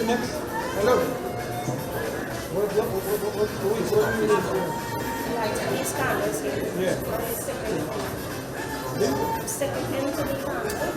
next? Hello. What do you need? These candles here. Yeah. Stick it into the candle.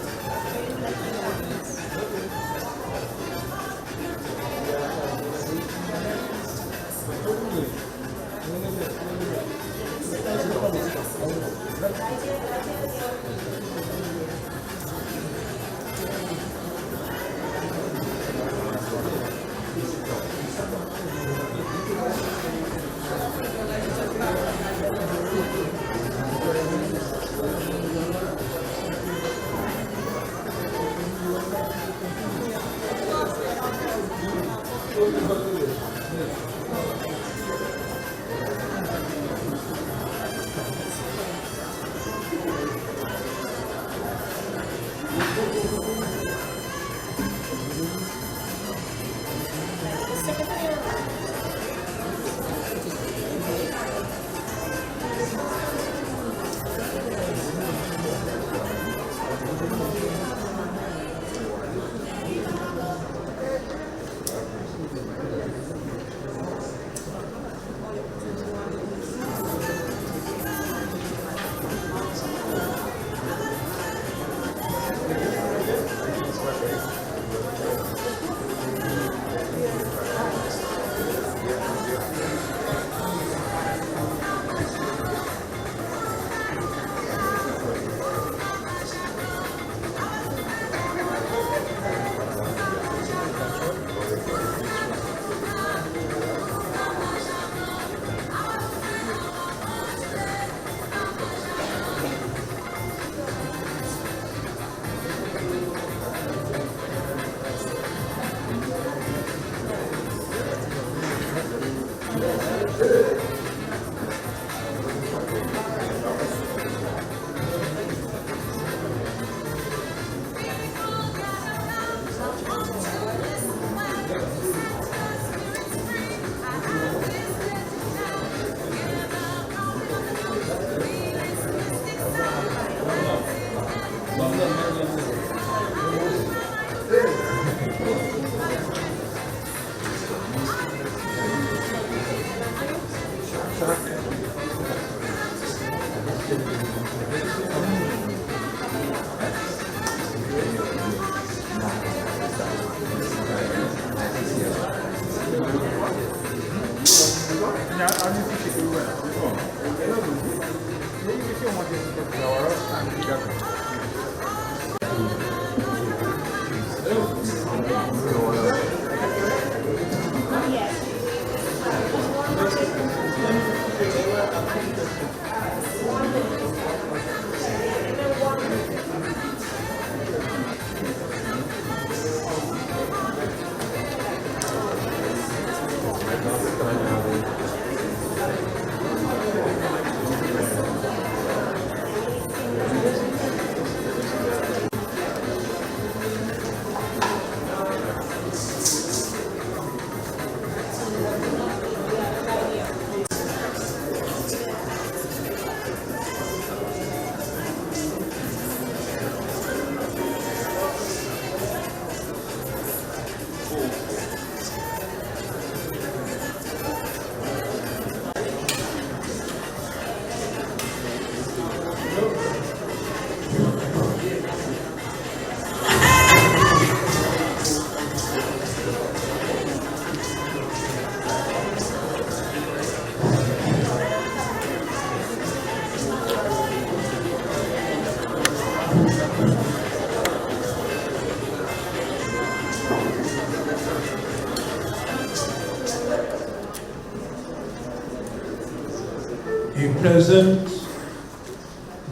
Present,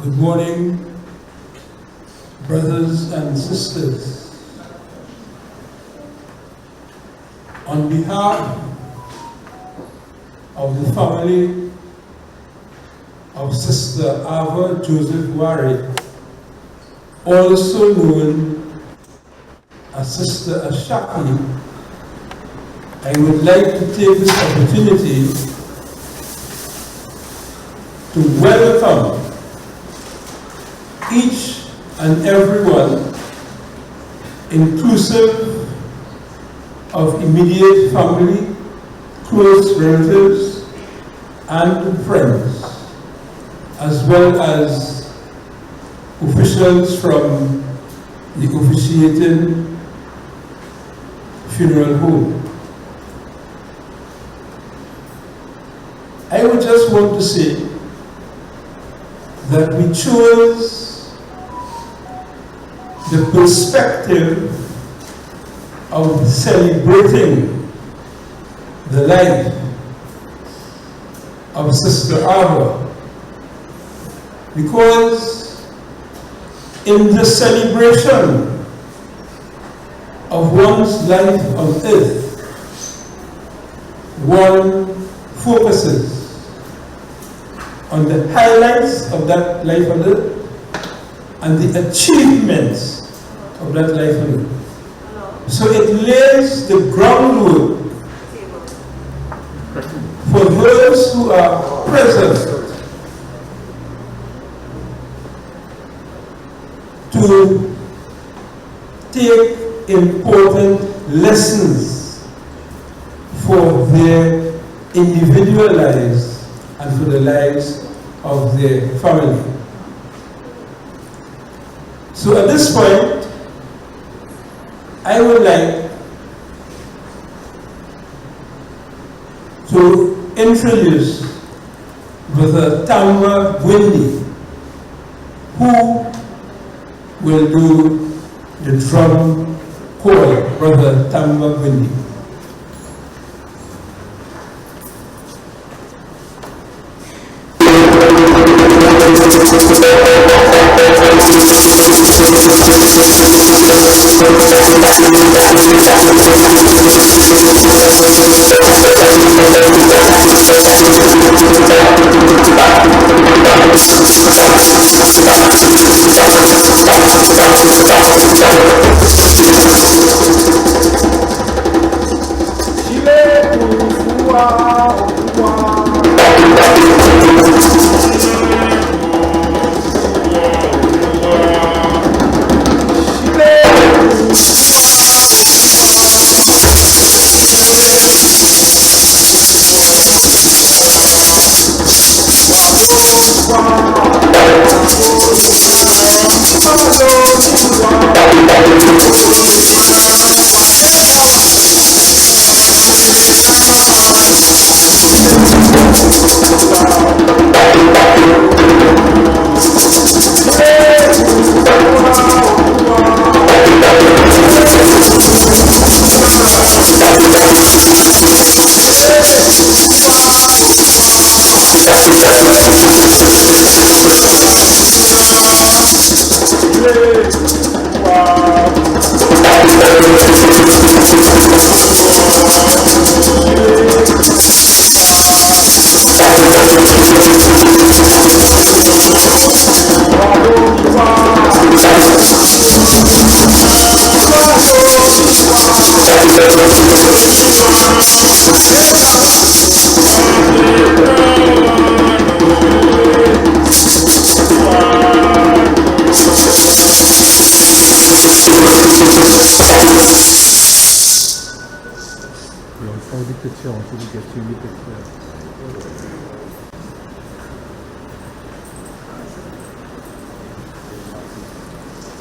good morning, brothers and sisters. On behalf of the family of Sister Ava Joseph Ware, also known as Sister Ashaki, I would like to take this opportunity to welcome each and everyone, inclusive of immediate family, close relatives, and friends, as well as officials from the officiating funeral home. I would just want to say that we chose the perspective of celebrating the life of Sister Ava because in the celebration of one's life on earth, one focuses on the highlights of that life on earth and the achievements of that life on earth. So it lays the groundwork for those who are present to take important lessons for their individual lives and for the lives of their family. So at this point, I would like to introduce Brother Tamba Windy, who will do the drum call. Brother Tamba Windy.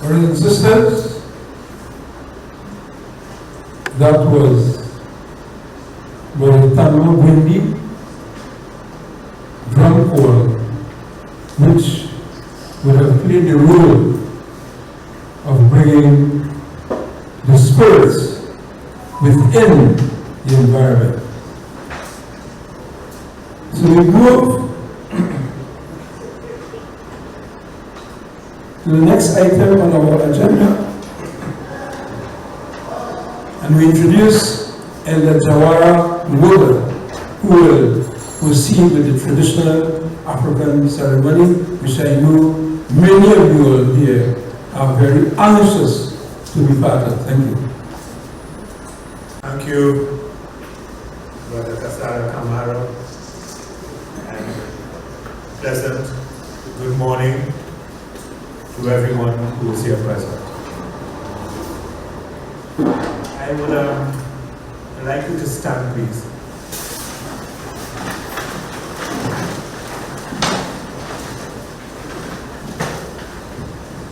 Brothers and sisters, that was Brother Tamba Windy drum call, which would have played the role of bringing the spirits within the environment. So we move to the next item on our agenda, and we introduce Elder Jawara Mwoda, who will proceed with the traditional African ceremony, which I know many of you all here are very anxious to be part of. Thank you. Thank you, Brother Kasara Kamara, and pleasant good morning to everyone who is here present. I would I'd like you to stand, please.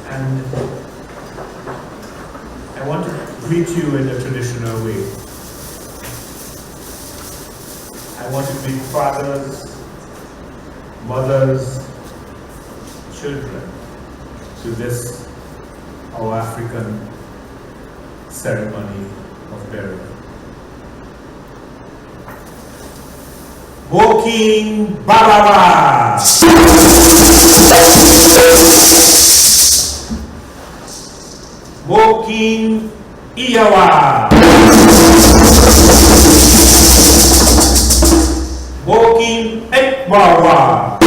And I want to greet you in a traditional way. I want to greet fathers, mothers, children to this, our African ceremony of burial. Woking Baraba! Woking Iyawa! Woking Ekwawa!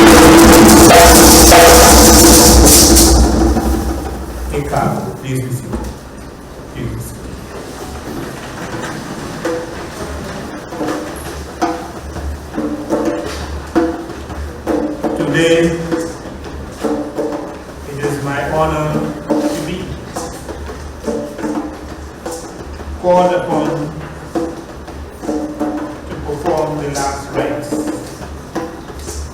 Ekabo, please be seated. Please be seated. Today, it is my honor to be called upon to perform the last rites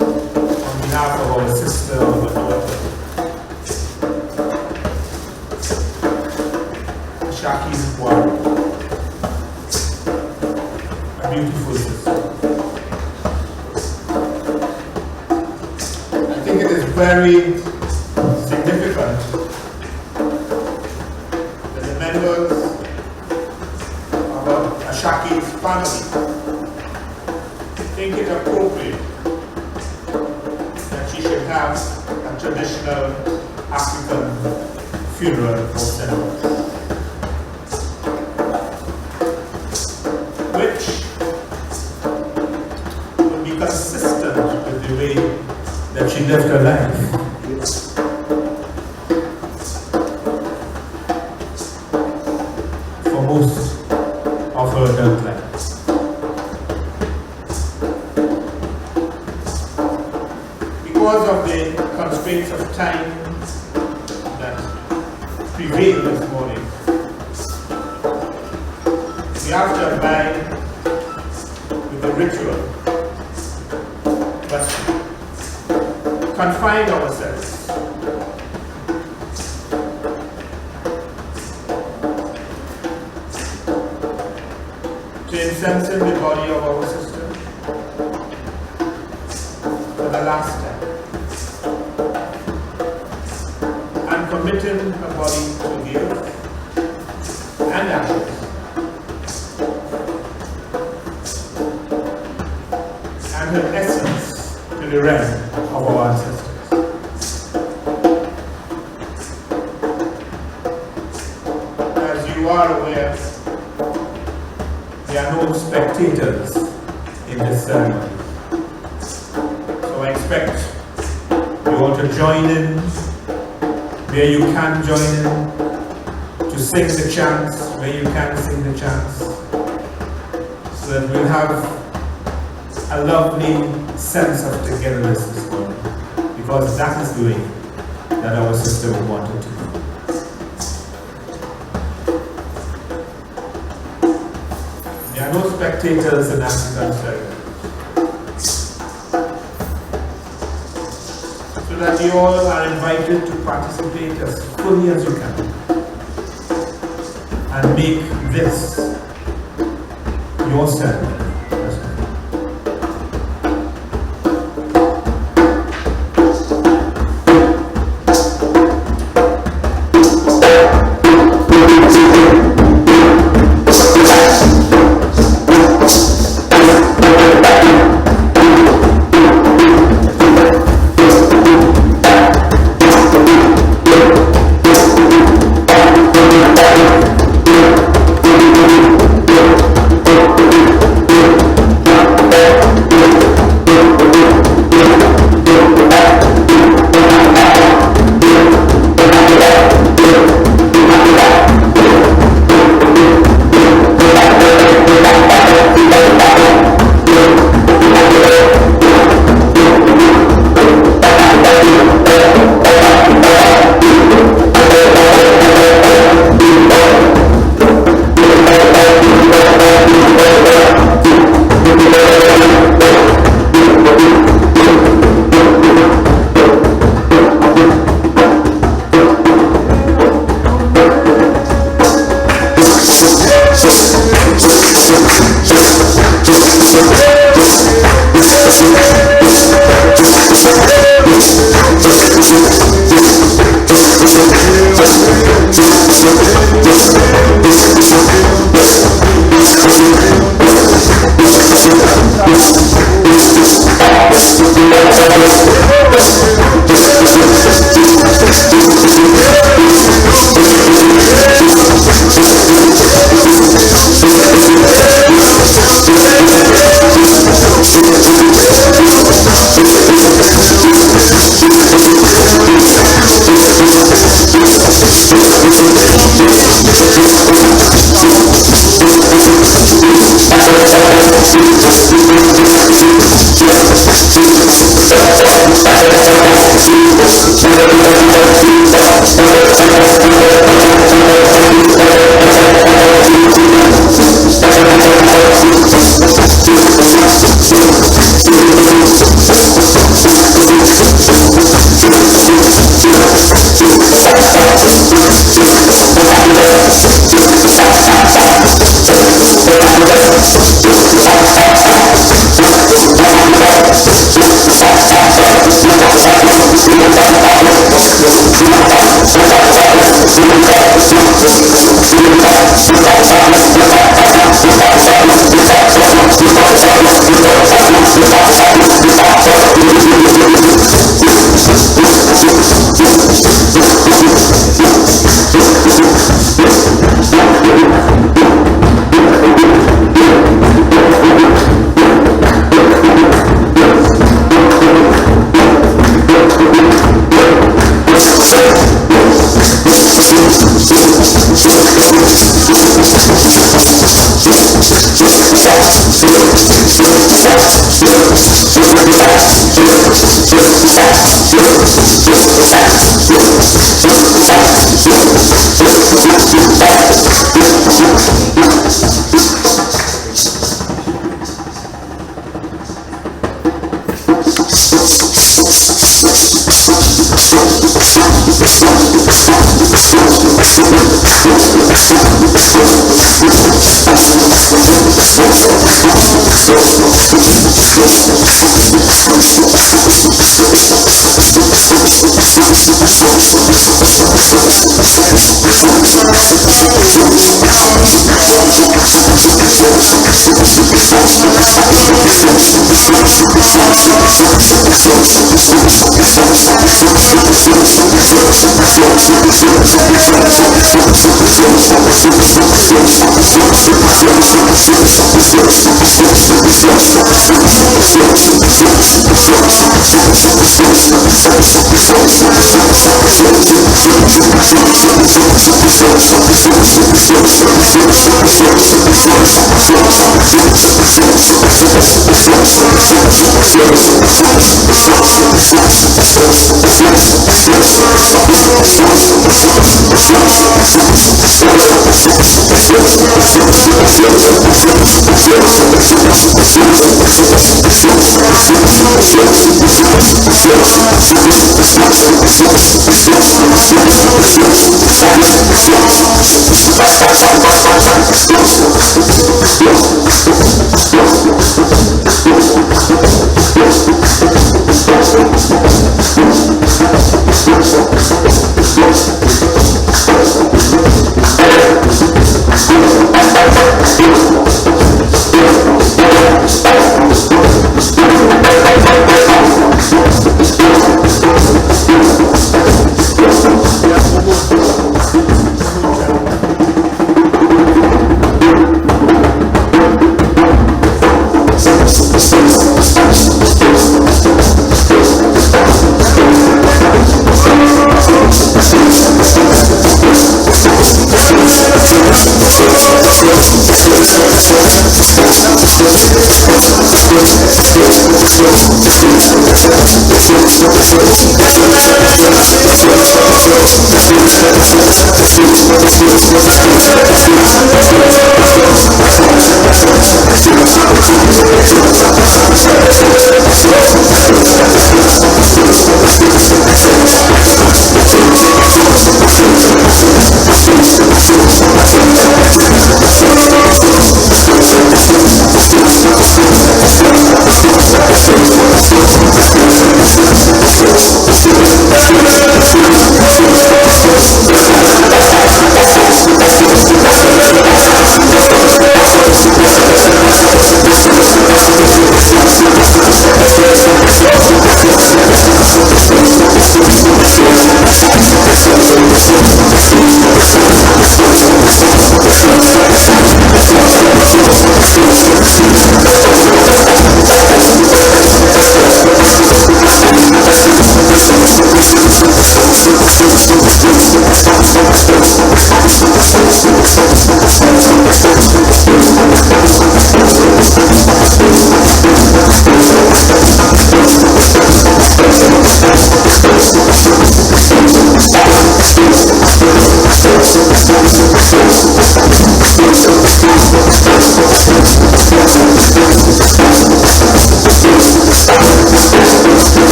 on behalf of our sister, our daughter, Ashaki Ware, a beautiful sister. I think it is very significant that the members of Ashaki's family think it appropriate that she should have a traditional African funeral or ceremony, which would be consistent with the way that she lived her life. For most of her adult life. Because of the constraints of time that prevail this morning, we have to abide with the ritual, but confine ourselves to incensing the body of our sister for the last time and committing her body to the earth and ashes, and her essence to the realm of our ancestors. As you are aware, there are no spectators in this ceremony. So I expect you all to join in where you can join in, to sing the chants where you can sing the chants, so that we'll have a lovely sense of togetherness this morning, because that is the way that our sister would want it to be. There are no spectators in African ceremony, so that you all are invited to participate as fully as you can and make this your ceremony.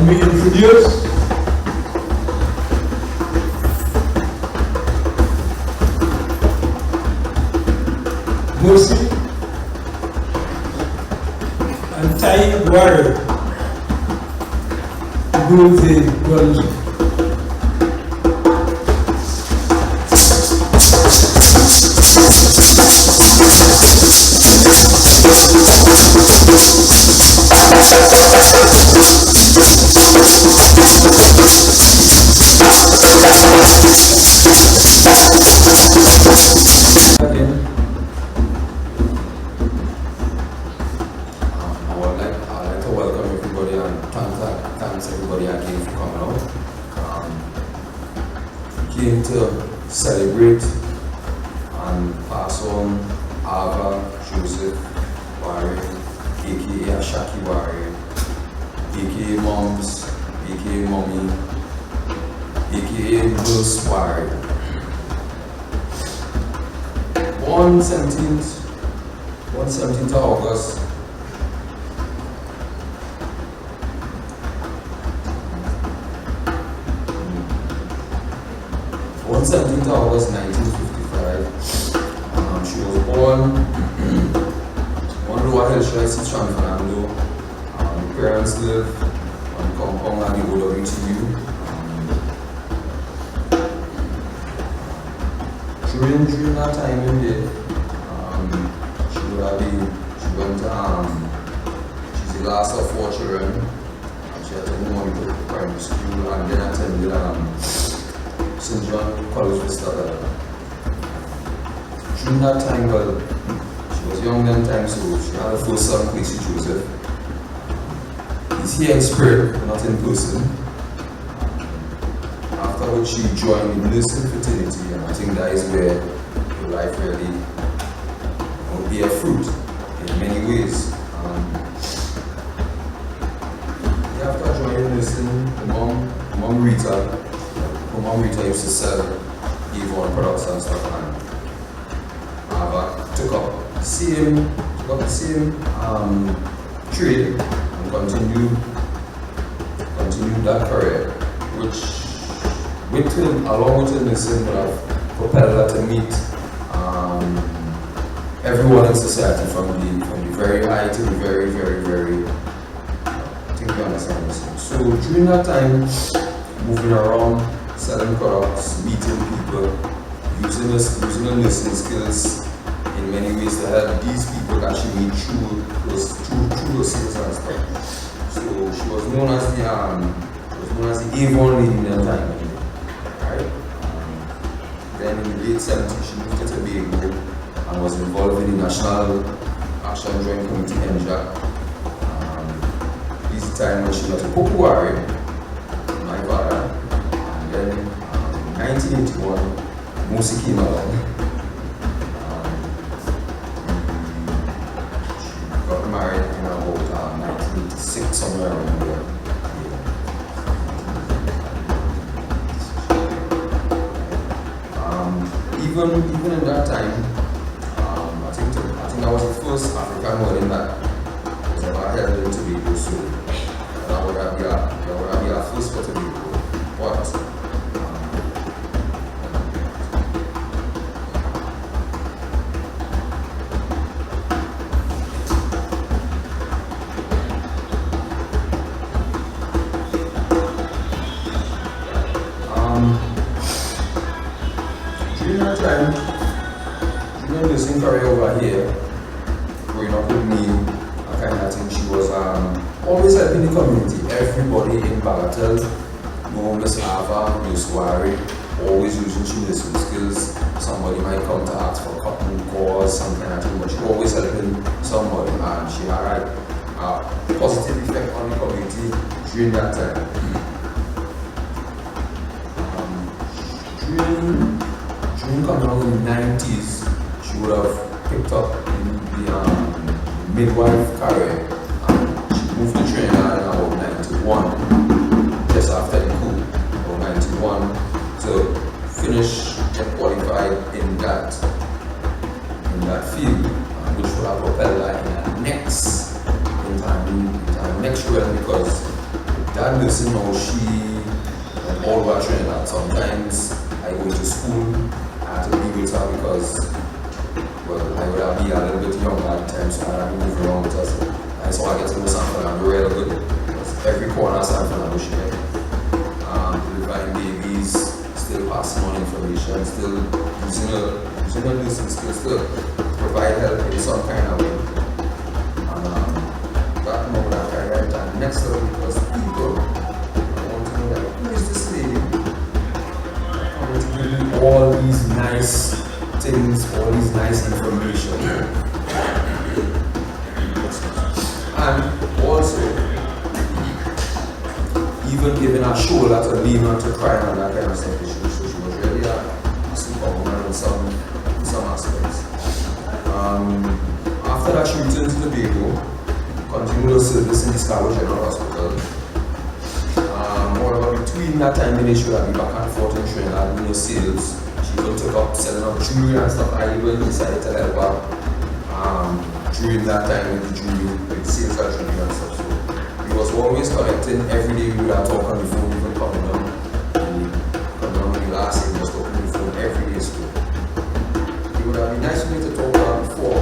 And we introduce Mercy and Tai Ware, who is the coalition. I'd like to welcome everybody and thanks everybody again for coming out. We came to celebrate and pass on Ava Joseph Ware, aka Ashaki Ware, aka Moms, aka Mommy, aka Nurse Ware. Born 17th August 17th August 1955. She was born on Lower Hill Street, Fernando. Parents live on compound at the OWTU. During that time in there, she's the last of 4 children. She attended Monica Primary School and then attended St. John College Vista. During that time, well, she was young then time, so she had a first son, Quincy Joseph. He's here in spirit, but not in person. After which she joined the nursing fraternity, and I think that is where her life really will bear fruit in many ways. After joining nursing, her mom Rita used to sell Avon products and stuff, and Ava took up the same trade and continued that career, which along with her nursing would have propelled her to meet everyone in society from the very high to the very, very, very, I think you understand this. So during that time, moving around, selling products, meeting people, using her nursing skills in many ways to help these people actually meet through those sales and stuff. So she was known as the Avon lady in that time, right? Then in the late 70s, she moved to Tobago and was involved in the National Action Joint Committee NJAC. This time when she got to Ware, my father. Then in 1981, Musi came along. She got married in about 1986, somewhere around there. Even in that time, I think that was the first African wedding that was ever held in Tobago. So that would have been our first for Tobago. But during that time, during the nursing career over here, growing up with me, I kind of think she was always helping the community. Everybody in Bagatelle, know Miss Ava, Miss Ware, always using she nursing skills. Somebody might come to ask for cotton cause, some kind of thing, but she always helping somebody, and she had a positive effect on the community during that time. During coming out in the 90s, she would have picked up in the midwife career. She moved to Trinidad in about 91, just after the coup, about 91, to finish get qualified in that field, which would have propelled her in her next realm, because that nursing now, she all over Trinidad. Sometimes I go to school, I have to be with her because, well, I would have been a little bit younger at the time, so I had to move around with her. And so I get to know San Fernando real good. Because every corner of San Fernando she get. Delivering babies, still passing on information, still using her nursing skills to provide help in some kind of way. And that moment I carried and next level because people want to know that who is this lady? I want to give you all these nice things, all these nice information. And also, even giving her shoulder to lean on to cry and that kind of stuff. So she was really a superwoman in some aspects. After that, she returned to Tobago, continued her service in the Scarborough General Hospital. Moreover, between that time and she would be back and forth in Trinidad doing sales. She even took up selling up jewelry and stuff. I even decided to help her during that time with the jewelry, with sales of jewelry and stuff. So we was always connecting every day. We would have talk on the phone, even coming down. Coming down when the last day, we was talking on the phone every day. So it would have been nice for me to talk to her before.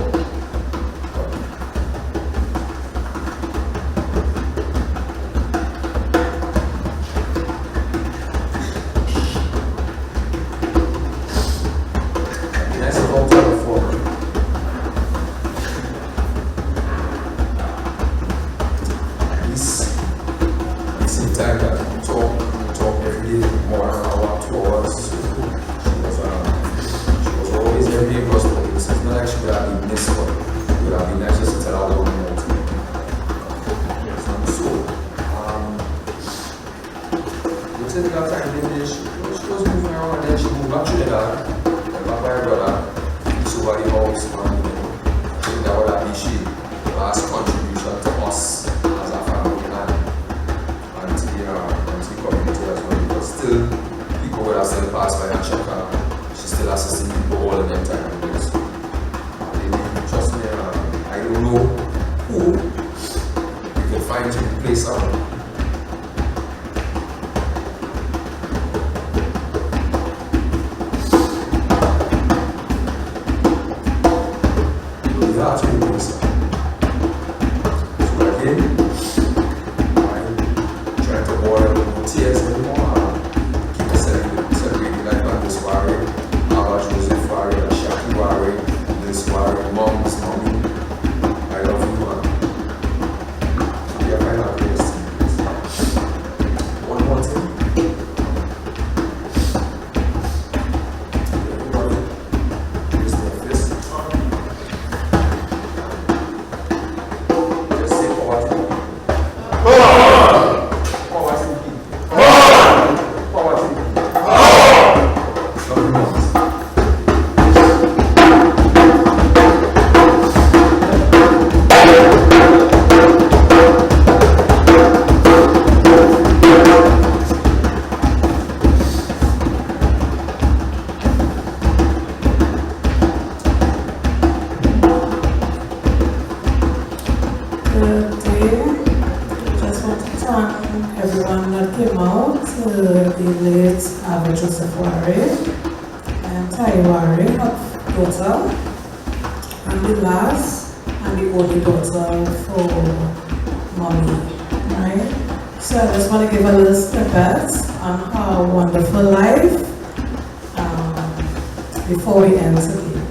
Before we end today,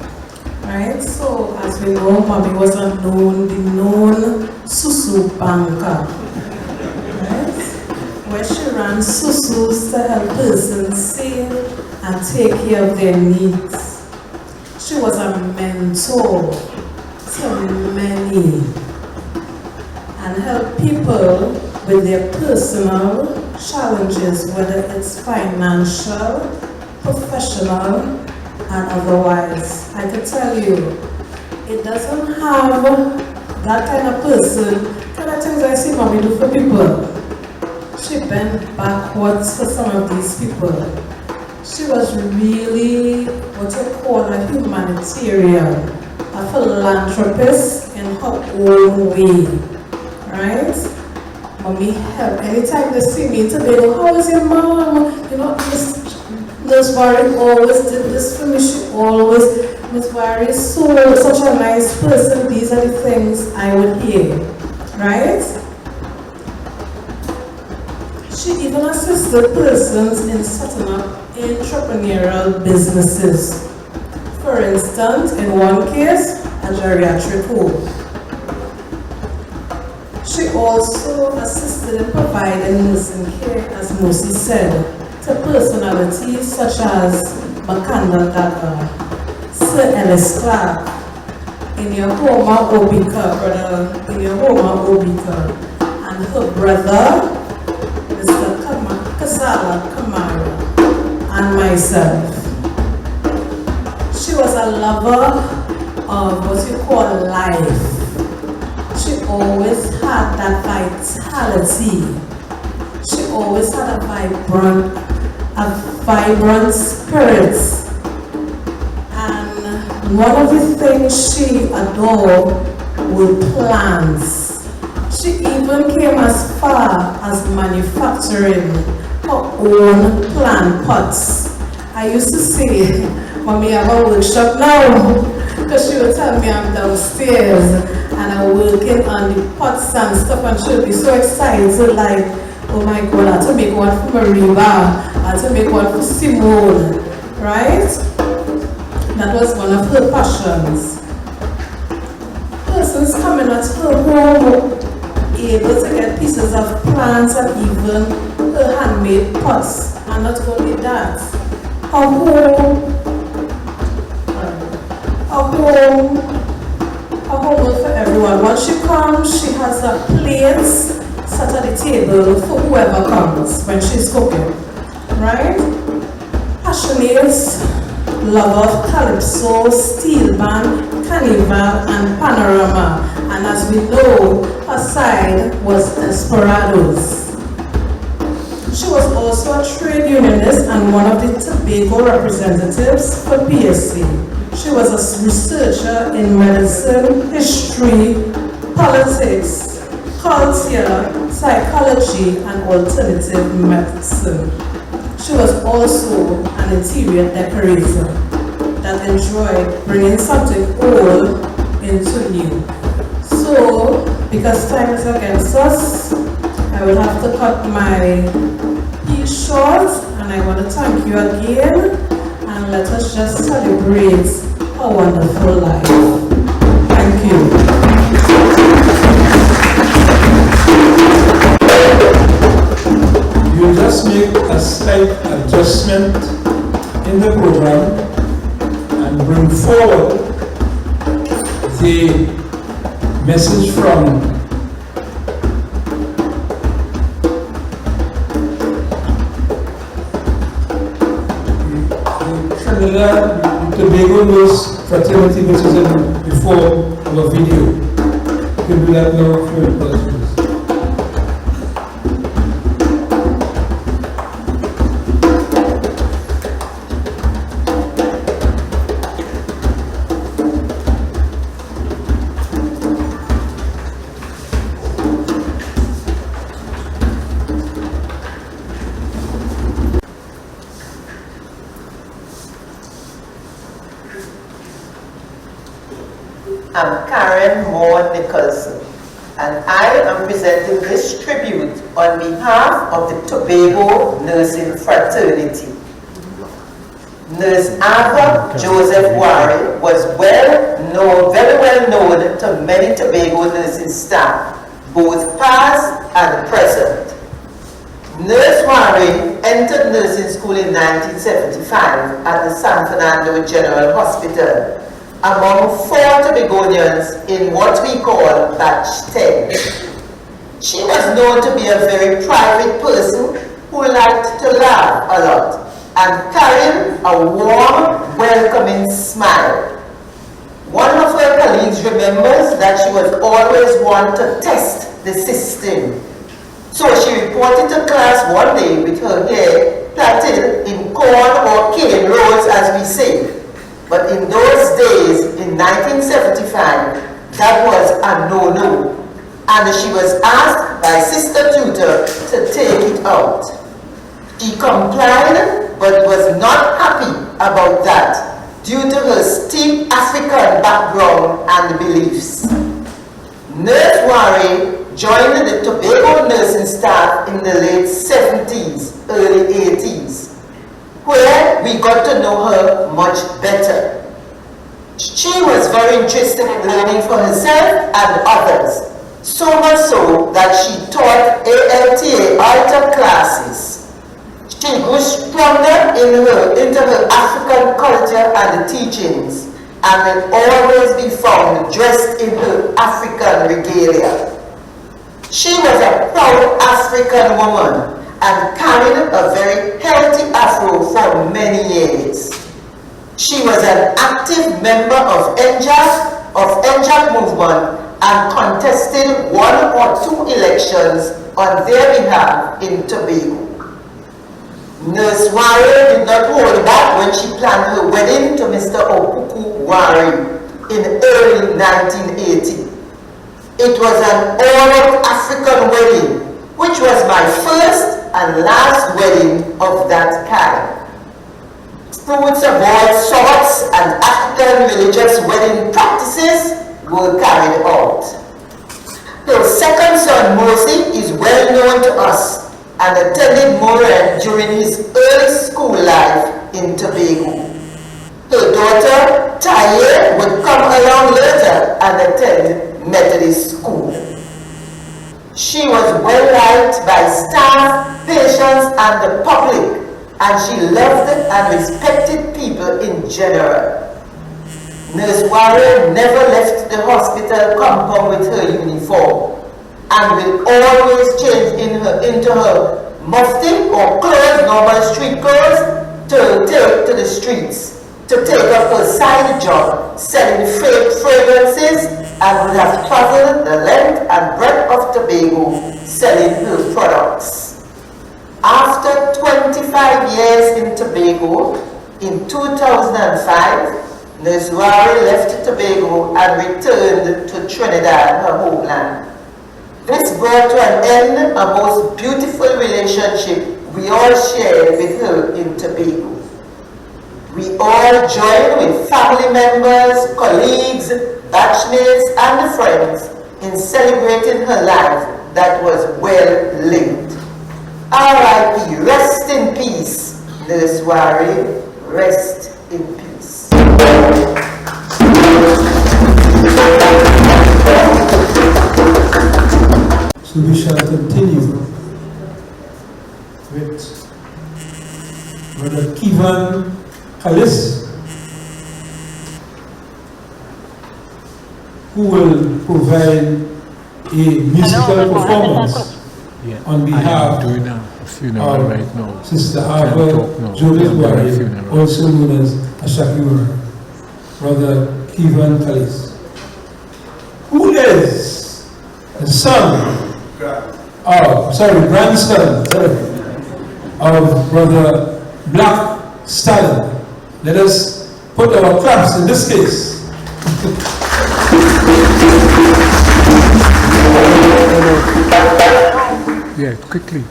right? So, as we know, Mommy was the known Susu banker, right? Where she ran Susus to help persons save and take care of their needs. She was a mentor to many and helped people with their personal challenges, whether it's financial, professional, and otherwise. I can tell you, it doesn't have that kind of person, kind of things I see Mommy do for people. She bent backwards for some of these people. She was really what you call a humanitarian, a philanthropist in her own way, right? Mommy help. Anytime they see me today, they go, how is your mom? You know, Miss Ware always did this for me. She always, Miss Ware is such a nice person. These are the things I would hear, right? She even assisted persons in setting up entrepreneurial businesses. For instance, in one case, a geriatric home. She also assisted in providing nursing care, as Mosi said, to personalities such as Makanda Daga, Sir Ellis Clark, Inyahoma Obika, brother Inyahoma Obika, and her brother, Mr. Kasala Kamara, and myself. She was a lover of what you call life. She always had that vitality. She always had a vibrant spirit. And one of the things she adored were plants. She even came as far as manufacturing her own plant pots. I used to say, Mommy, I have a workshop now, because she would tell me I'm downstairs and I'm working on the pots and stuff, and she would be so excited, like, oh my God, I have to make one for Mariva, I have to make one for Simone, right? That was one of her passions. Persons coming at her home, able to get pieces of plants and even her handmade pots. And not only that, her home was for everyone. Once she comes, she has a plate set at the table for whoever comes when she's cooking, right? Passionate lover of calypso, steel band, carnival, and panorama. And as we know, her side was desperados. She was also a trade unionist and one of the Tobago representatives for PSC. She was a researcher in medicine, history, politics, culture, psychology, and alternative medicine. She was also an interior decorator that enjoyed bringing something old into new. So, because time is against us, I will have to cut my piece short, and I want to thank you again, and let us just celebrate a wonderful life. Thank you. You just make a slight adjustment in the program and bring forward the message from Trinidad and Tobago Nurse Fraternity, which is in the form of a video. You can do that now for your questions. And I am presenting this tribute on behalf of the Tobago Nursing Fraternity. Nurse Arthur Joseph Ware was very well known to many Tobago nursing staff, both past and present. Nurse Ware entered nursing school in 1975 at the San Fernando General Hospital, among 4 Tobagonians in what we call batch 10. She was known to be a very private person who liked to laugh a lot and carried a warm, welcoming smile. One of her colleagues remembers that she was always one to test the system. So she reported to class one day with her hair plaited in corn or cane rolls, as we say. But in those days, in 1975, that was a no-no. And she was asked by Sister tutor to take it out. She complied but was not happy about that due to her steep African background and beliefs. Nurse Ware joined the Tobago nursing staff in the late 70s, early 80s, where we got to know her much better. She was very interested in learning for herself and others, so much so that she taught ALTA altar classes. She grew stronger into her African culture and teachings, and will always be found dressed in her African regalia. She was a proud African woman and carried a very healthy afro for many years. She was an active member of NJAC movement and contested 1 or 2 elections on their behalf in Tobago. Nurse Ware did not hold back when she planned her wedding to Mr. Opuku Ware in early 1980. It was an all-out African wedding, which was my first and last wedding of that kind. Fruits of all sorts and African religious wedding practices were carried out. Her second son, Mosi, is well known to us and attended Moran during his early school life in Tobago. Her daughter, Taye, would come along later and attend Methodist school. She was well liked by staff, patients, and the public, and she loved and respected people in general. Nurse Ware never left the hospital compound with her uniform and will always change into her mufti or clothes, normal street clothes, to take to the streets, to take up her side job selling fake fragrances, and would have traveled the length and breadth of Tobago selling her products. After 25 years in Tobago, in 2005, Nurse Ware left Tobago and returned to Trinidad, her homeland. This brought to an end a most beautiful relationship we all shared with her in Tobago. We all joined with family members, colleagues, batchmates, and friends in celebrating her life that was well lived. R.I.P. Rest in peace, Nurse Ware. Rest in peace. So we shall continue with Brother Hollis, who will provide a musical performance on behalf of Sister Ava Joseph Ware, also known as Ashaki Ware, Brother Hollis, who is the grandson of Brother Black Stalin. Let us put our claps in this case. Yeah, quickly.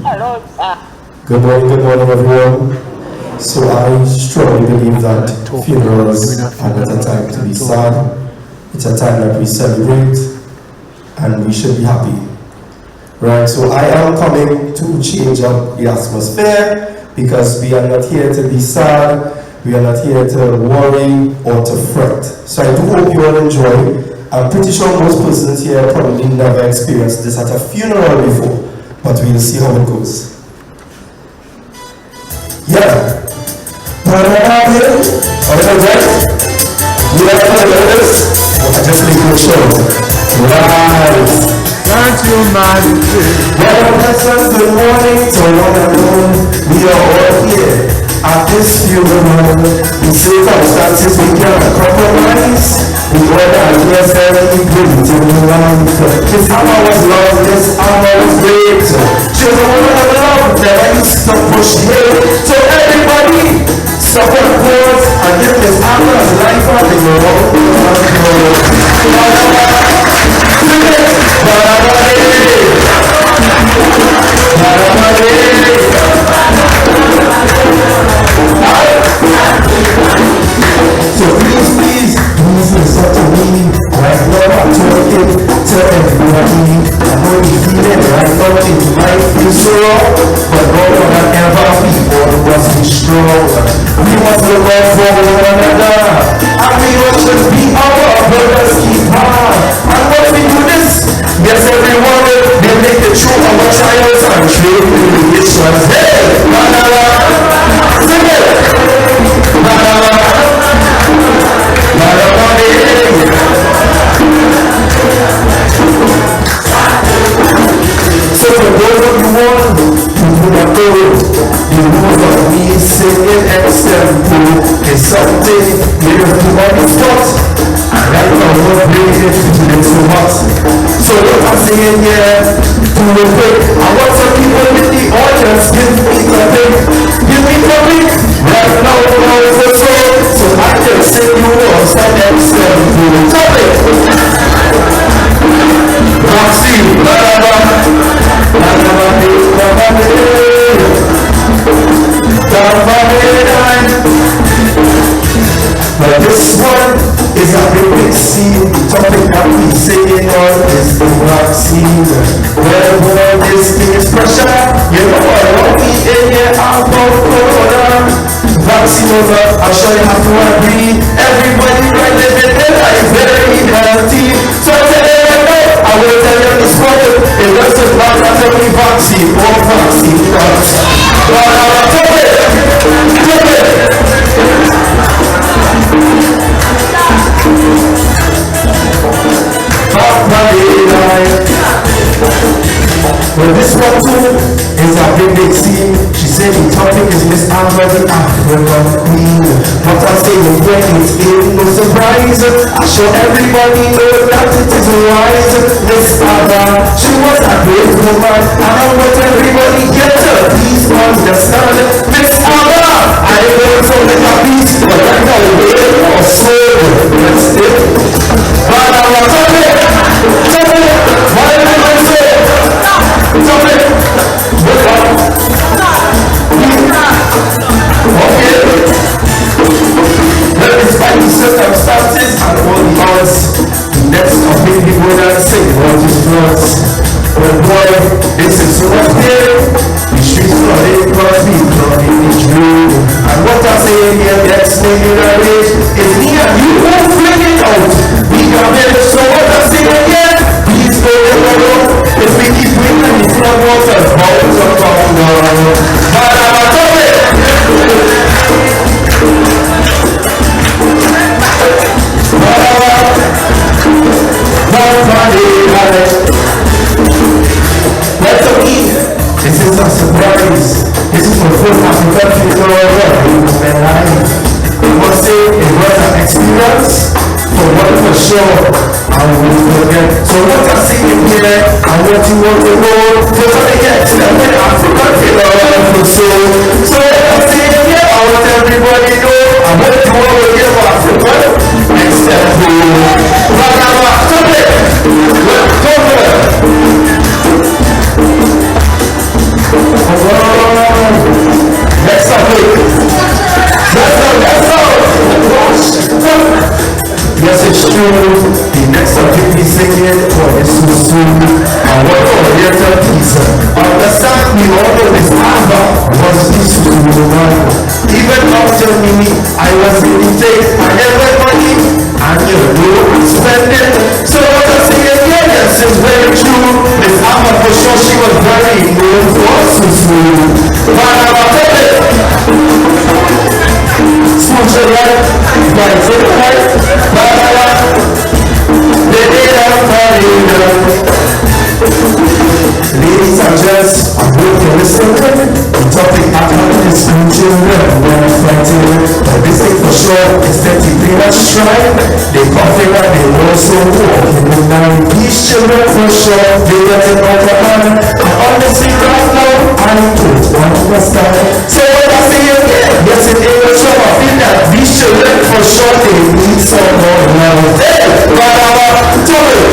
Hello. Good morning, everyone. So I strongly believe that funerals are not a time to be sad. It's a time that we celebrate and we should be happy. Right, so I am coming to change up the atmosphere because we are not here to be sad, we are not here to worry or to fret. So I do hope you all enjoy. I'm pretty sure most persons here probably never experienced this at a funeral before, but we'll see how it goes. Yeah. But I just need to show. Right. Thank you, man. Well, good morning to one and all. We are all here at this funeral. In circumstances we cannot compromise. We all are here very good to life. This hour was love, this hour was great. She was a woman of love, never used to push hate. So everybody, support cause and give this hour as life on the world. so wrong, but more than ever, people must be strong. We must look out for one another, and we must just be our brothers keeper. And when we do this, yes, everyone, they make the truth of our trials and tribulations. Hey, banana, sing it, banana, banana, so for those of you who do not know it, the rules of me singing extempo is something you have to on the spot. And right now we're bringing it to the too hot. So what I'm singing here, do it quick. I want some people in the audience, give me something. Give me something. Right now we're for soul. So I can sing you all some extempo. Tell it. Roxy, but this one is a big scene. Topic that we singing on is the vaccine. Well, this is pressure. You know what? Don't be in here out of corona. Vaccine over, I'm sure you have to agree. Everybody right living their life very healthy. So tell them I will tell you this morning. It doesn't matter to me vaccine or vaccine not. Well, this one too is a big scene. She said the topic is Miss Amber, the African Queen. What I say again, it ain't no surprise. I show everybody know that it is wise. Miss Amber, she was a great woman, and I want everybody get her. Please understand, Miss Amber, I learned from the beast, but I know way more soul. Let's do it. But I want to tell it. Why did I say it? Stop it! Wake up! Okay. Well, despite the circumstances and all the odds, the next topic we go and sing what is yours. Well, boy, this is so much pain. The streets flooded, but we flooded the dream. And what I say here, next thing in our age, is me and you who fling it out. We got it, so what I say here, please go ahead. If we keep winning, the flood waters bounce up on the but I'm a topic. Let's eat. This is a surprise. This is the first African funeral in my life. I must say it was an experience. For one for sure, I will forget. So what I'm saying here, I want you all to know, to get extended African funeral for soul. So what I'm saying here, I want everybody to know, I want you all to get African extended. Next topic. Let's go. Yes, it's true. The next topic we singing for is so soon. I want to hear the piece. Understand me, all of this Abba was this woman. Even after me, I was in the take. I never money, and you know spending. So what I'm saying here, yes, it's very true. This Abba for sure, she was very known for so soon. But I'm a topic. Smooth your life, right to the right, ladies and gents, I'm going to listen. The topic after is children when I'm fighting. But this thing for sure is that the players strive. They coughing and they also walking in line. These children for sure, they get it on the hand. And honestly right now, I don't understand. So what I say again, yes it ain't so I feel that these children for sure, they need some more love. Hey, do it.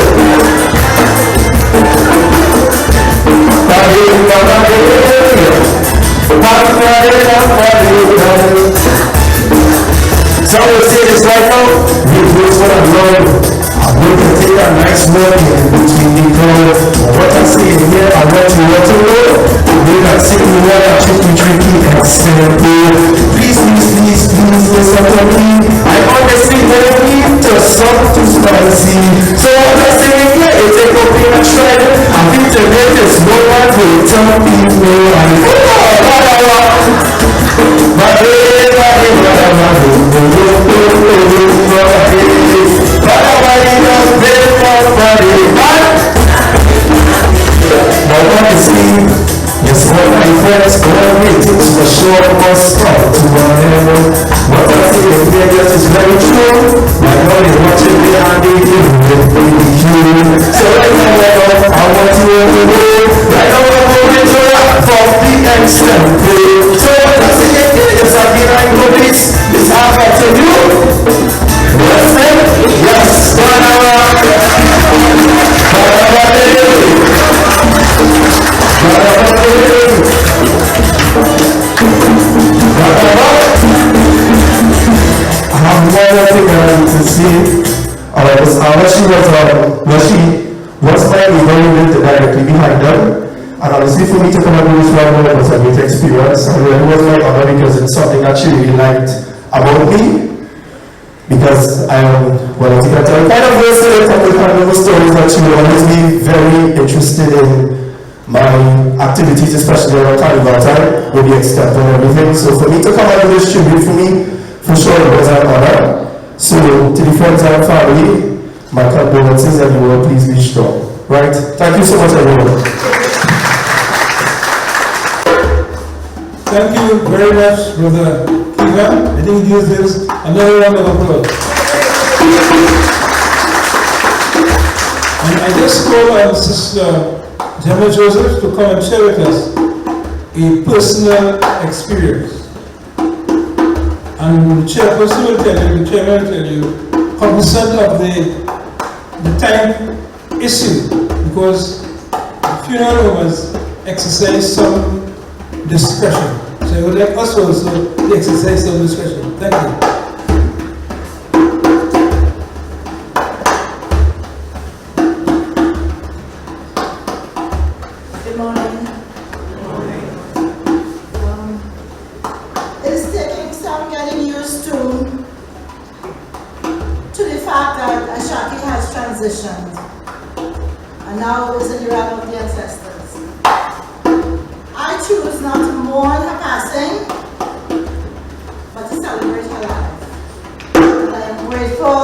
So I will say this right now, here's what I've learned. I'm going to take a nice walk in between the crowd. What I'm saying here, I want you all to know, Yes, what my friends call me, it's for sure must come to an end. What I say is yes, is very true. My God is watching me and they give me you. So right now, I want you to know. Right now, I'm going to rap for the extent. So what I say is yes, I mean I know this. It's half up to you. Yes, man. Yes, she was my neighbor who lived directly behind them. And honestly, for me to come and do this one was a great experience. And it was my honor because it's something that she really liked about me. Because I think I tell kind of versatile from the kind of stories that she would always be very interested in my activities, especially around carnival time, with the extent and everything. So for me to come and do this tribute for me, for sure it was an honor. So to the friends and family, my condolences, and you will please be strong. Right? Thank you so much, everyone. Thank you very much, Brother Kiva. I think he deserves another round of applause. And I just call on Sister Gemma Joseph to come and share with us a personal experience. And the chairperson will tell you, the chairman will tell you, cognizant of the time issue, because the funeral was exercise some discretion. So I would like us also to exercise some discretion. Thank you. Good morning. It's taking some getting used to the fact that Ashaki has transitioned and now is in the realm of the ancestors. I choose not to mourn her passing, but to celebrate her life. And I am grateful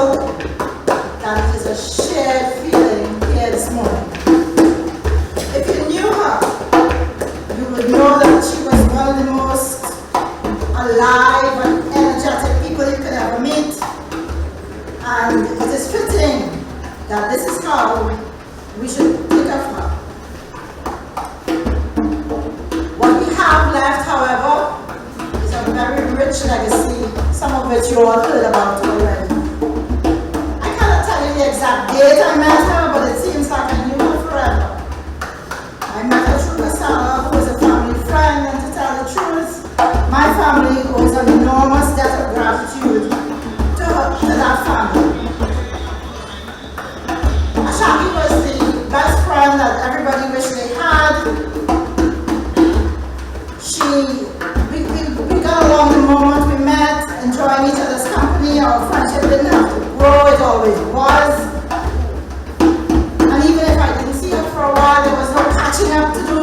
that it is a shared feeling here this morning. If you knew her, you would know that she was one of the most alive and energetic people you could ever meet. And it is fitting that this is how we should think of her. What we have left, however, is a very rich legacy, some of which you all heard about already. I cannot tell you the exact date I met her, but it seems like I knew her forever. I met her through Casala, who was a family friend, and to tell the truth, my family owes an enormous debt of gratitude to that family. Ashaki was the best friend that everybody wished they had. We got along the moment we met, enjoying each other's company. Our friendship didn't have to grow, it always was. And even if I didn't see her for a while, there was no catching up to do.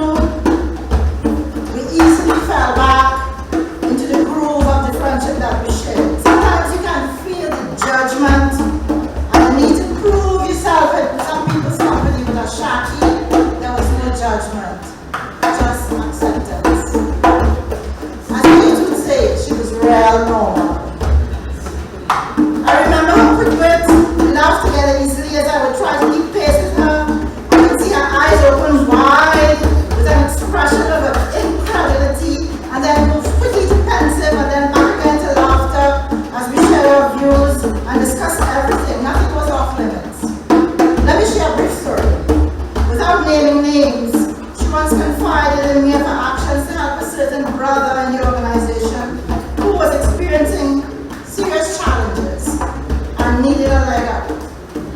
We easily fell back into the groove of the friendship that we shared. Sometimes you can feel the judgment and the need to prove yourself in some people's company. With Ashaki, there was no judgment, just acceptance. As people would say, she was real normal. I remember her quick wit. We laughed together easily as I would try to keep pace with her. I could see her eyes open wide with an expression of incredulity, and then move quickly to pensive and then back again to laughter as we shared our views and discussed everything. Nothing was off limits. Let me share a brief story. Without naming names, she once confided in me of her actions to help a certain brother in the organization who was experiencing serious challenges and needed a leg up.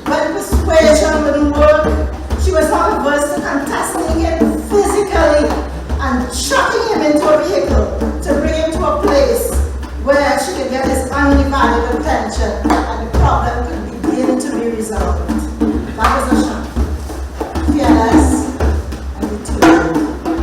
When persuasion wouldn't work, she was not averse to contesting him physically and chucking him into a vehicle to bring him to a place where she could get his undivided attention and the problem could begin to be resolved. That was a shock. Fearless and determined.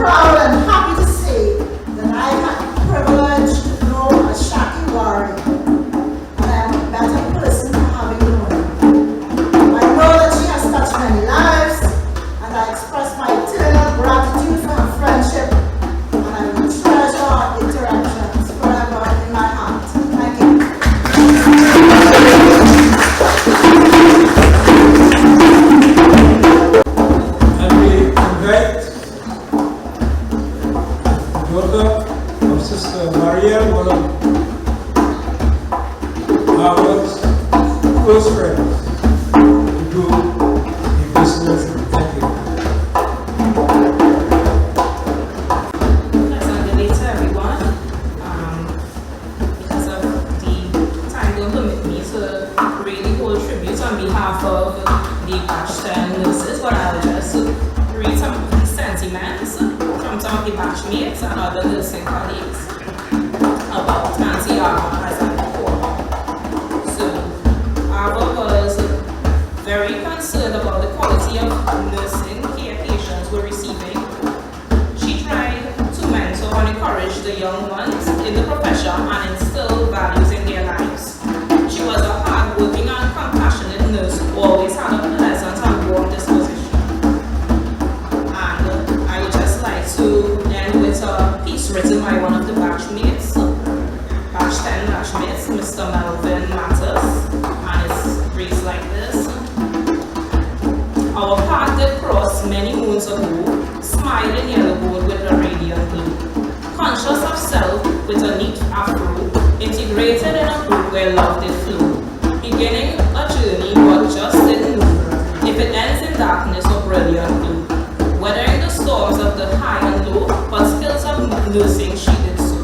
proud and happy to say that I had the privilege to know Ashaki Ware, and I am a better person for having known her. I know that she has touched many lives, and I express my eternal gratitude for her friendship, and I will treasure our interactions forever in my heart. Thank you. And we invite daughter of Sister Maria, one of our close friends, to do the business. Thank you. Pleasant day to everyone. Because of the time don't permit me to really hold tribute on behalf of the batch 10 nurses, but I'll just read some of the sentiments from some of the batchmates and other nursing colleagues about Auntie Ava as I before. So, Ava was very concerned about the quality of nursing care patients were receiving. She tried to mentor and encourage the young ones in the profession and instill values in their lives. She was a hard-working and compassionate nurse who always had a pleasant and warm disposition. And I would just like to end with a piece written by one of the batchmates, batch 10 batchmates, Mr. Melvin Matters, and it reads like this. Our path did cross many moons ago, smiling yellowboard with a radiant glow. Conscious of self with a neat afro, integrated in a group where love did flow. Beginning a journey but just didn't know if it ends in darkness or brilliant glow. Weathering the storms of the high and low, but skills of nursing she did so.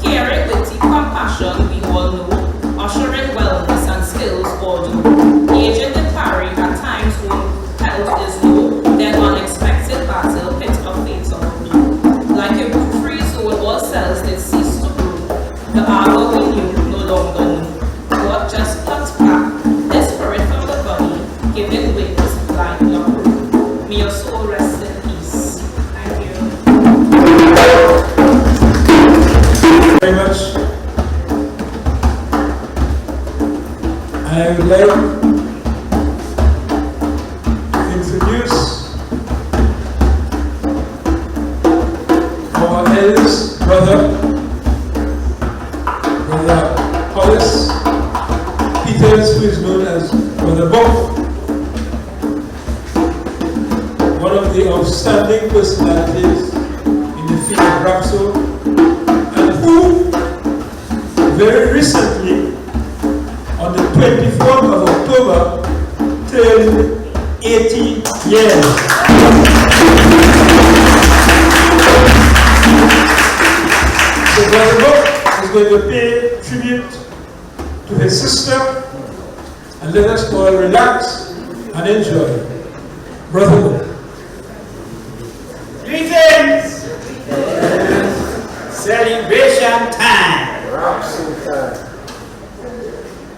Caring with deep compassion we all know, ushering wellness and skills all do. Aging the carry at times when health is low, then unexpected battle pit of fatal blow. Like a root-free zone, all cells did cease to grow. The hour we knew no longer knew. God just plucked back the spirit from the body, giving wings like love. May your soul rest in peace. Thank you. Very much. I would like to introduce our eldest brother, Brother Hollis Peters, who is known as Brother Bob, one of the outstanding personalities in the field of Rapso, and who very recently, on the 24th of October, turned 80 years. So Brother Bob is going to pay tribute to his sister, and let us all relax and enjoy. Brother Bob. Greetings! Celebration time!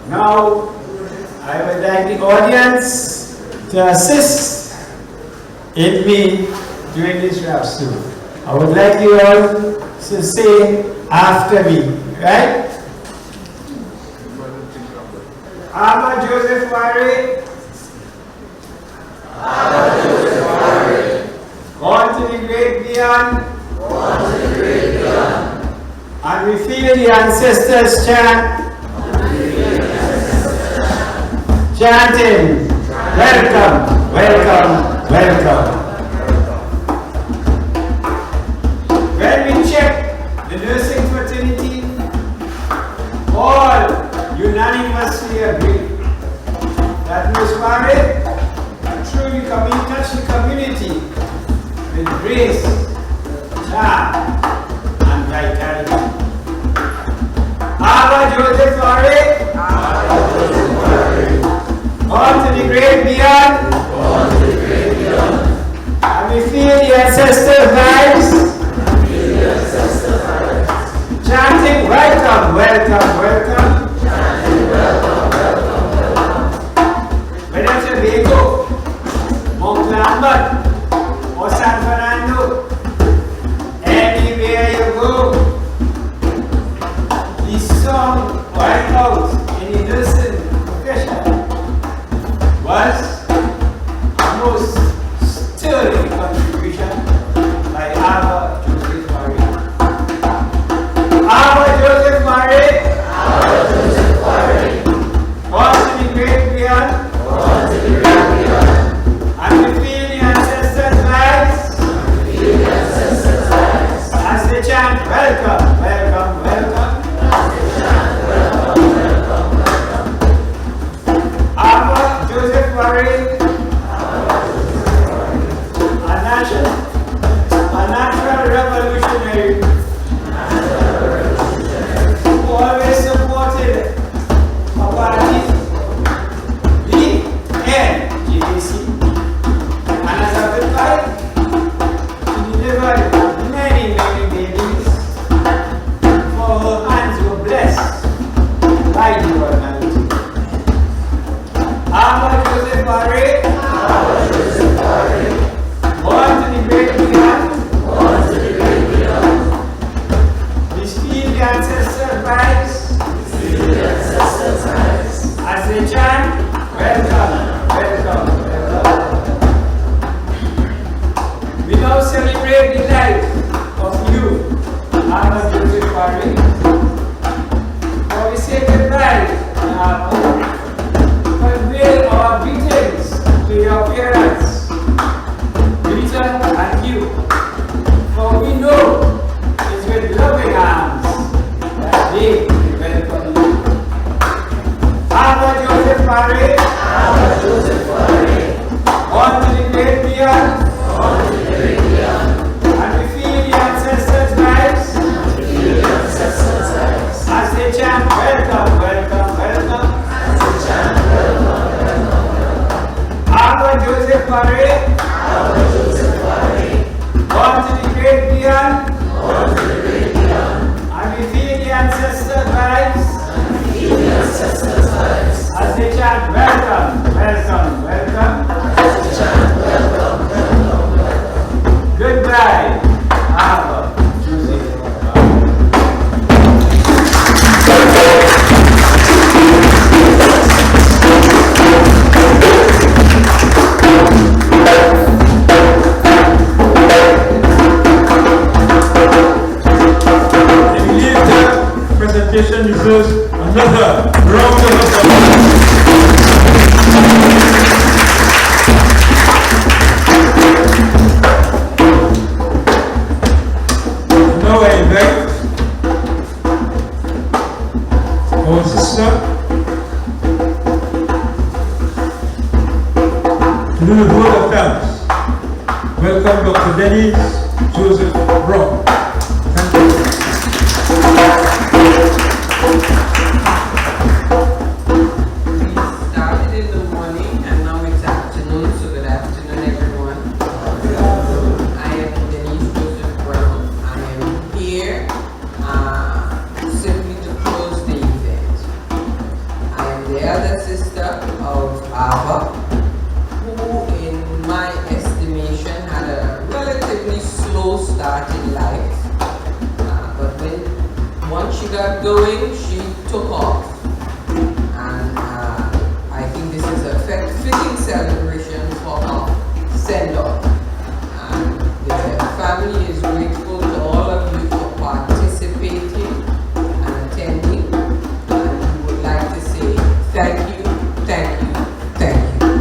Now, I would like the audience to assist in me during this rhapsody. I would like you all to say after me, right? Abba Joseph Ware. Abba Joseph Ware. Gone to the great beyond. Gone to the great beyond. And we feel the ancestors chant. Chanting, welcome, welcome, welcome. When we check the nursing fraternity, all unanimously agree that Ms. Ware truly touched the community with grace, charm, and vitality. Abba Joseph Ware. On to the great beyond. On to the great beyond. And we feel the ancestor vibes. Chanting welcome, welcome, welcome. Chanting welcome, welcome, welcome. Whether it's Tobago, Mount Lambert, or San Fernando, And we feel the ancestors' vibes. As they chant, welcome, welcome, welcome. Our Joseph Ware, born to the great beyond. And we feel the ancestors' vibes. As they chant, welcome, welcome, welcome. Goodbye, Abba. Presentation deserves another round of applause. Now I invite our sister to do the vote of thanks. Welcome Dr. Dennis Joseph Brown. Thank you. Started in the morning and now it's afternoon, so good afternoon everyone. I am Denise Joseph Brown. I am here simply to close the event. I am the elder sister of Abba, who in my estimation had a relatively slow start in life. But once she got going, she took off. And I think this is a fitting celebration for her send-off. And the family is grateful to all of you for participating and attending. And we would like to say thank you, thank you, thank you.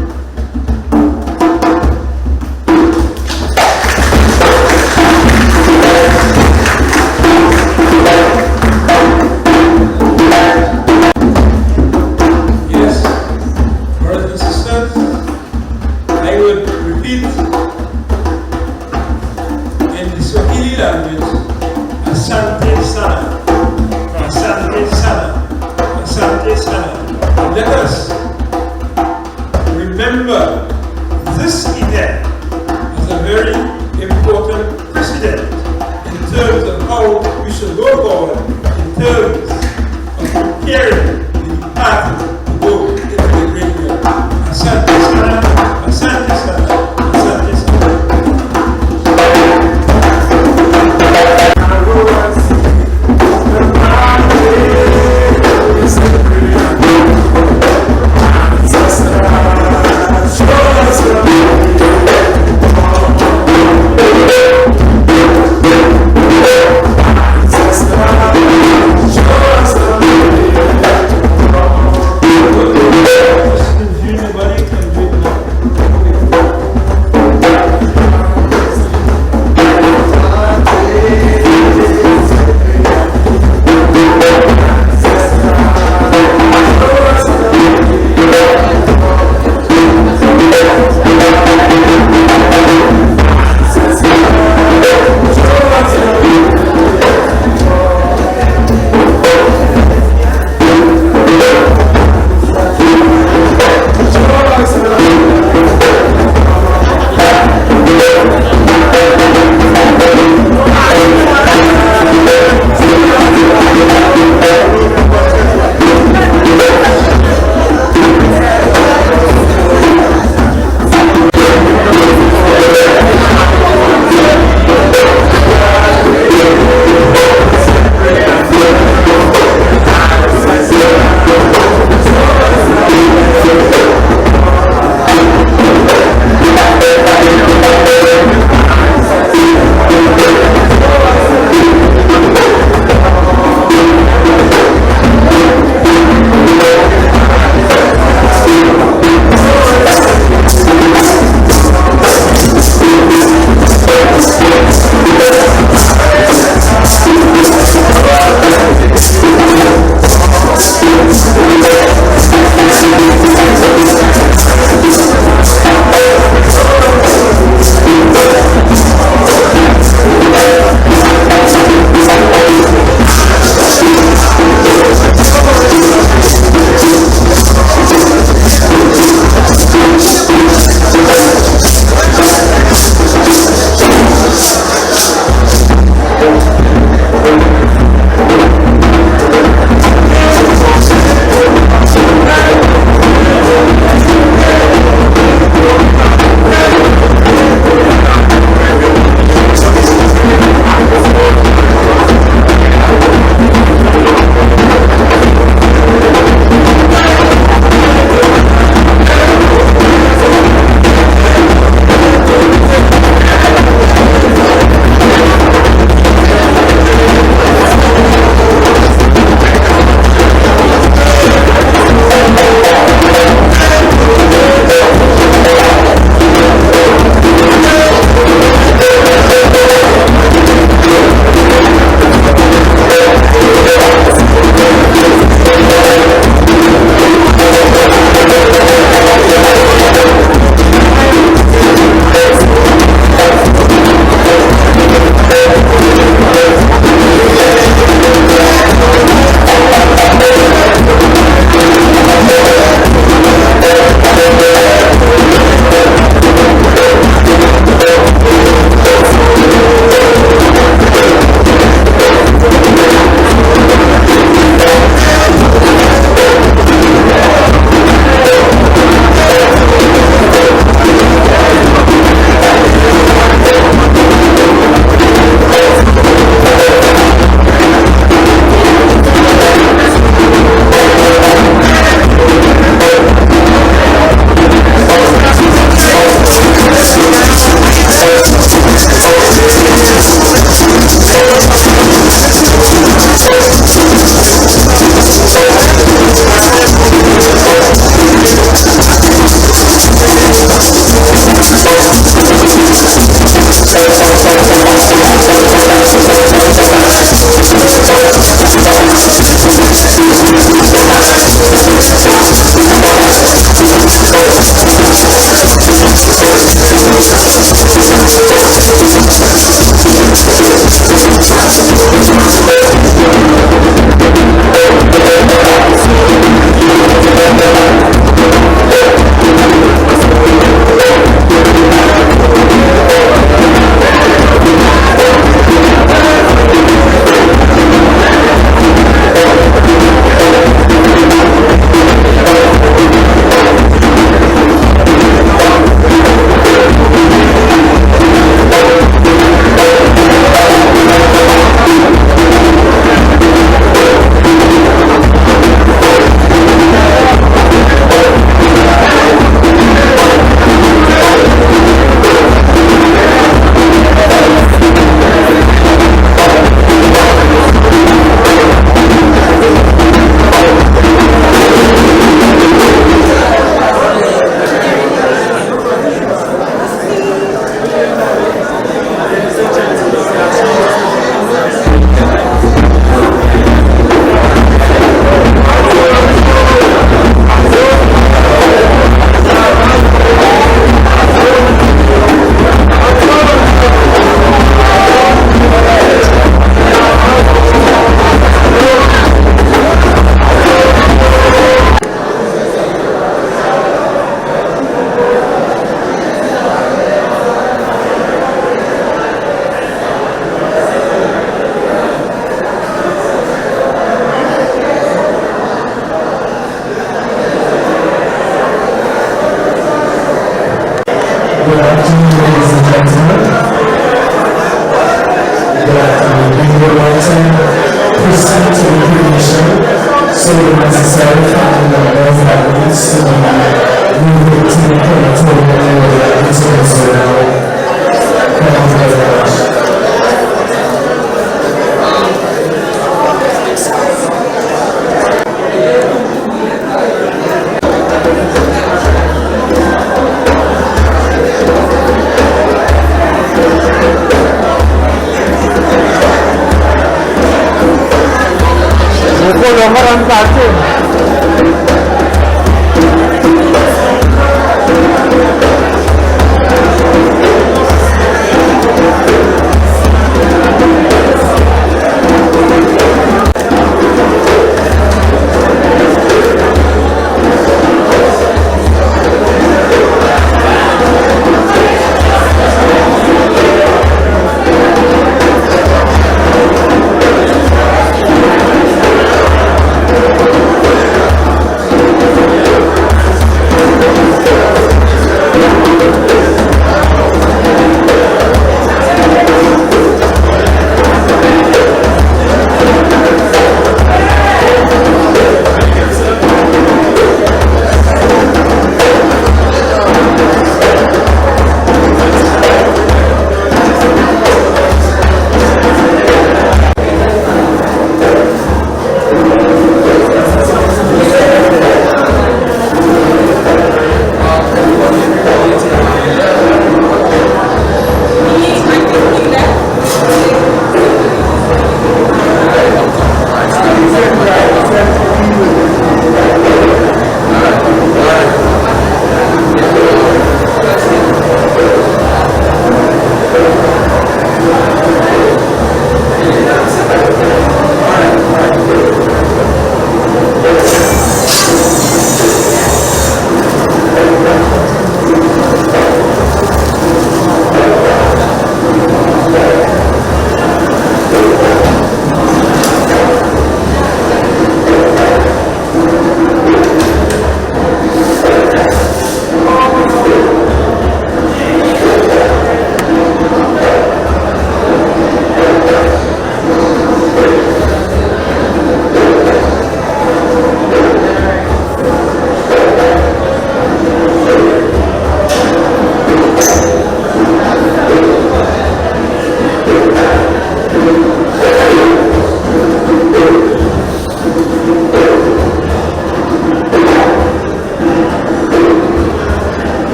longer than catching.